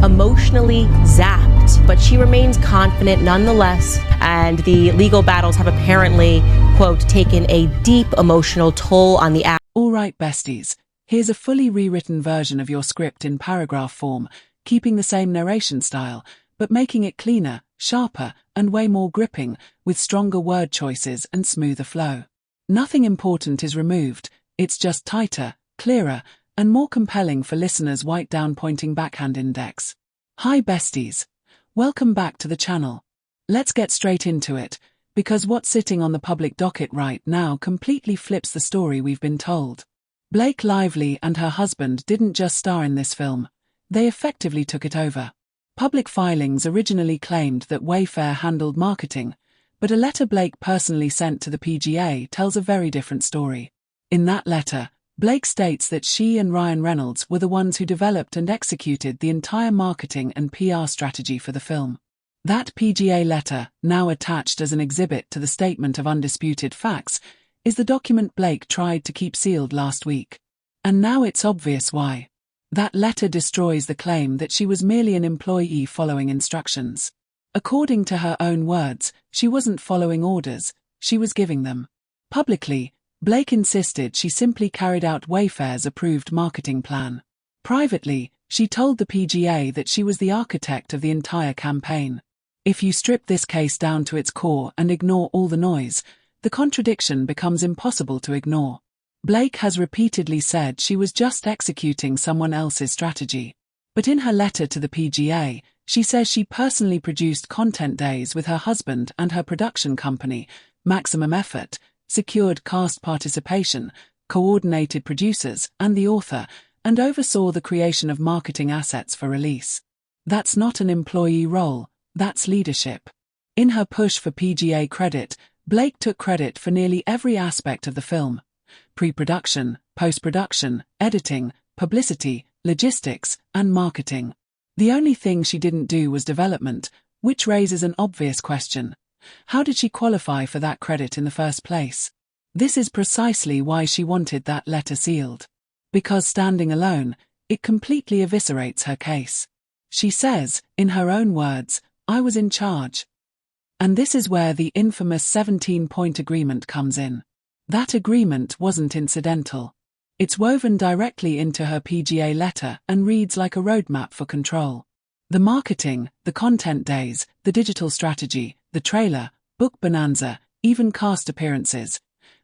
emotionally zapped, but she remains confident nonetheless, and the legal battles have apparently, quote, taken a deep emotional toll on the actor. All right, besties, here's a fully rewritten version of your script in paragraph form, keeping the same narration style, but making it cleaner, sharper, and way more gripping, with stronger word choices and smoother flow. Nothing important is removed, it's just tighter, clearer, and more compelling for listeners' white-down pointing backhand index. Hi besties, welcome back to the channel. Let's get straight into it, because what's sitting on the public docket right now completely flips the story we've been told. Blake Lively and her husband didn't just star in this film, they effectively took it over. Public filings originally claimed that Wayfair handled marketing, but a letter Blake personally sent to the PGA tells a very different story. In that letter, Blake states that she and Ryan Reynolds were the ones who developed and executed the entire marketing and PR strategy for the film. That PGA letter, now attached as an exhibit to the Statement of Undisputed Facts, is the document Blake tried to keep sealed last week. And now it's obvious why. That letter destroys the claim that she was merely an employee following instructions. According to her own words, she wasn't following orders, she was giving them. Publicly, Blake insisted she simply carried out Wayfair's approved marketing plan. Privately, she told the PGA that she was the architect of the entire campaign. If you strip this case down to its core and ignore all the noise, the contradiction becomes impossible to ignore. Blake has repeatedly said she was just executing someone else's strategy. But in her letter to the PGA, she says she personally produced content days with her husband and her production company, Maximum Effort, secured cast participation, coordinated producers and the author, and oversaw the creation of marketing assets for release. That's not an employee role, that's leadership. In her push for PGA credit, Blake took credit for nearly every aspect of the film: pre-production, post-production, editing, publicity, logistics, and marketing. The only thing she didn't do was development, which raises an obvious question. How did she qualify for that credit in the first place? This is precisely why she wanted that letter sealed. Because standing alone, it completely eviscerates her case. She says, in her own words, "I was in charge." And this is where the infamous 17-point agreement comes in. That agreement wasn't incidental. It's woven directly into her PGA letter and reads like a roadmap for control. The marketing, the content days, the digital strategy, the trailer, book bonanza, even cast appearances.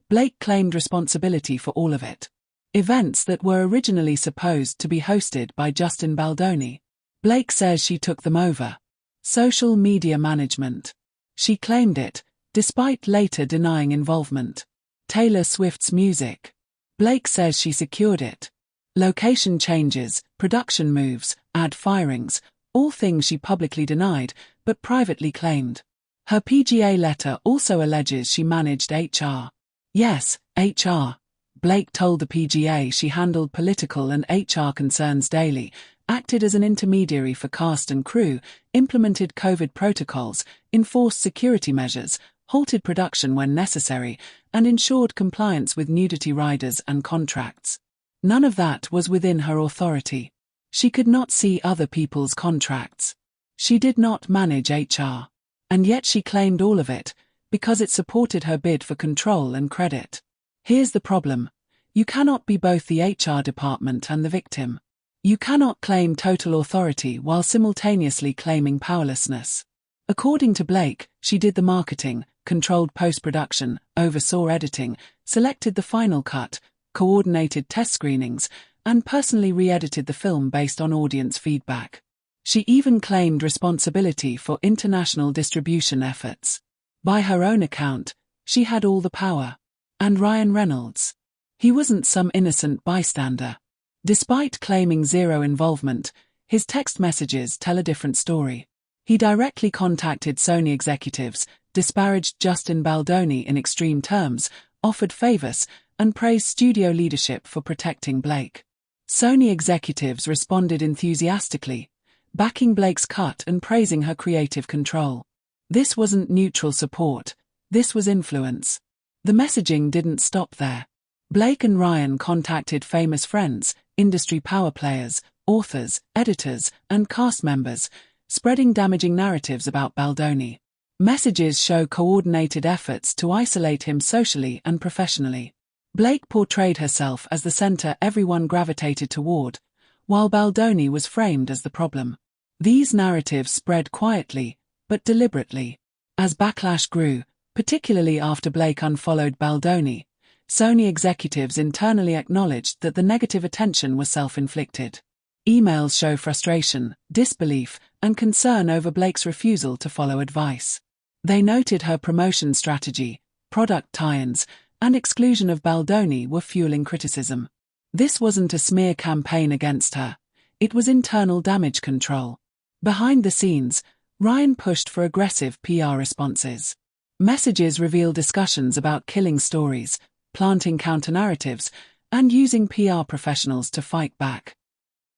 Blake claimed responsibility for all of it. Events that were originally supposed to be hosted by Justin Baldoni. Blake says she took them over. Social media management. She claimed it, despite later denying involvement. Taylor Swift's music. Blake says she secured it. Location changes, production moves, ad firings, all things she publicly denied, but privately claimed. Her PGA letter also alleges she managed HR. Yes, HR. Blake told the PGA she handled political and HR concerns daily, acted as an intermediary for cast and crew, implemented COVID protocols, enforced security measures, halted production when necessary, and ensured compliance with nudity riders and contracts. None of that was within her authority. She could not see other people's contracts. She did not manage HR. And yet she claimed all of it, because it supported her bid for control and credit. Here's the problem. You cannot be both the HR department and the victim. You cannot claim total authority while simultaneously claiming powerlessness. According to Blake, she did the marketing, controlled post-production, oversaw editing, selected the final cut, coordinated test screenings, and personally re-edited the film based on audience feedback. She even claimed responsibility for international distribution efforts. By her own account, she had all the power. And Ryan Reynolds. He wasn't some innocent bystander. Despite claiming zero involvement, his text messages tell a different story. He directly contacted Sony executives, disparaged Justin Baldoni in extreme terms, offered favors, and praised studio leadership for protecting Blake. Sony executives responded enthusiastically, backing Blake's cut and praising her creative control. This wasn't neutral support, this was influence. The messaging didn't stop there. Blake and Ryan contacted famous friends, industry power players, authors, editors, and cast members, spreading damaging narratives about Baldoni. Messages show coordinated efforts to isolate him socially and professionally. Blake portrayed herself as the center everyone gravitated toward, while Baldoni was framed as the problem. These narratives spread quietly, but deliberately. As backlash grew, particularly after Blake unfollowed Baldoni, Sony executives internally acknowledged that the negative attention was self-inflicted. Emails show frustration, disbelief, and concern over Blake's refusal to follow advice. They noted her promotion strategy, product tie-ins, and exclusion of Baldoni were fueling criticism. This wasn't a smear campaign against her. It was internal damage control. Behind the scenes, Ryan pushed for aggressive PR responses. Messages reveal discussions about killing stories, planting counter-narratives, and using PR professionals to fight back.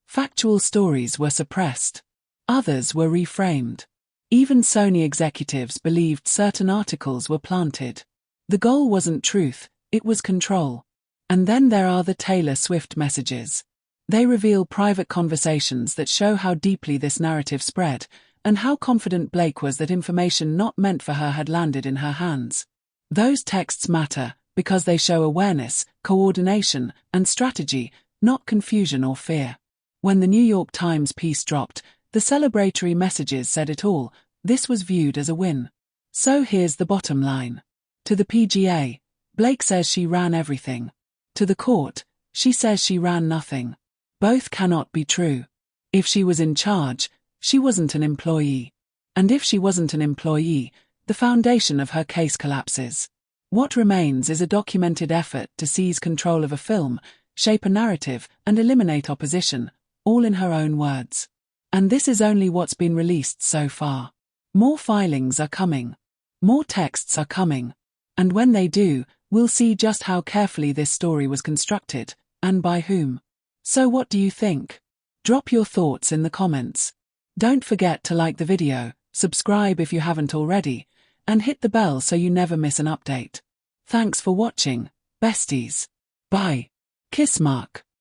Factual stories were suppressed. Others were reframed. Even Sony executives believed certain articles were planted. The goal wasn't truth, it was control. And then there are the Taylor Swift messages. They reveal private conversations that show how deeply this narrative spread, and how confident Blake was that information not meant for her had landed in her hands. Those texts matter, because they show awareness, coordination, and strategy, not confusion or fear. When the New York Times piece dropped, the celebratory messages said it all. This was viewed as a win. So here's the bottom line. To the PGA, Blake says she ran everything. To the court, she says she ran nothing. Both cannot be true. If she was in charge, she wasn't an employee. And if she wasn't an employee, the foundation of her case collapses. What remains is a documented effort to seize control of a film, shape a narrative, and eliminate opposition, all in her own words. And this is only what's been released so far. More filings are coming. More texts are coming. And when they do, we'll see just how carefully this story was constructed, and by whom. So what do you think? Drop your thoughts in the comments. Don't forget to like the video, subscribe if you haven't already, and hit the bell so you never miss an update. Thanks for watching, besties. Bye. Kiss mark.